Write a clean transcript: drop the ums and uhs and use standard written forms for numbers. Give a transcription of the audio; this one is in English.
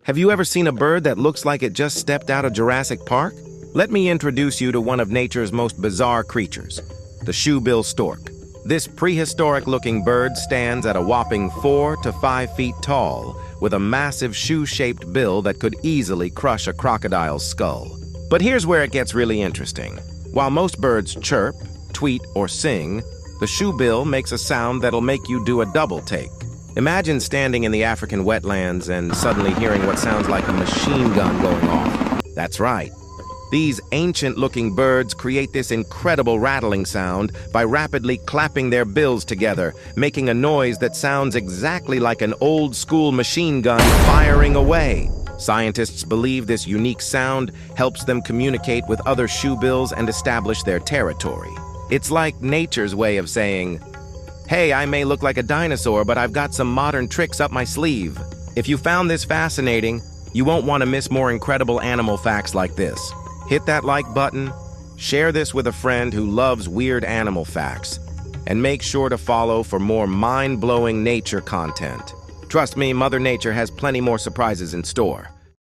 Have you ever seen a bird that looks like it just stepped out of Jurassic Park? Let me introduce you to one of nature's most bizarre creatures, the Shoebill Stork. This prehistoric-looking bird stands at a whopping 4 to 5 feet tall, with a massive shoe-shaped bill that could easily crush a crocodile's skull. But here's where it gets really interesting. While most birds chirp, tweet, or sing, the shoebill makes a sound that'll make you do a double take. Imagine standing in the African wetlands and suddenly hearing what sounds like a machine gun going off. That's right. These ancient-looking birds create this incredible rattling sound by rapidly clapping their bills together, making a noise that sounds exactly like an old-school machine gun firing away. Scientists believe this unique sound helps them communicate with other shoebills and establish their territory. It's like nature's way of saying, "Hey, I may look like a dinosaur, but I've got some modern tricks up my sleeve." If you found this fascinating, you won't want to miss more incredible animal facts like this. Hit that like button, share this with a friend who loves weird animal facts, and make sure to follow for more mind-blowing nature content. Trust me, Mother Nature has plenty more surprises in store.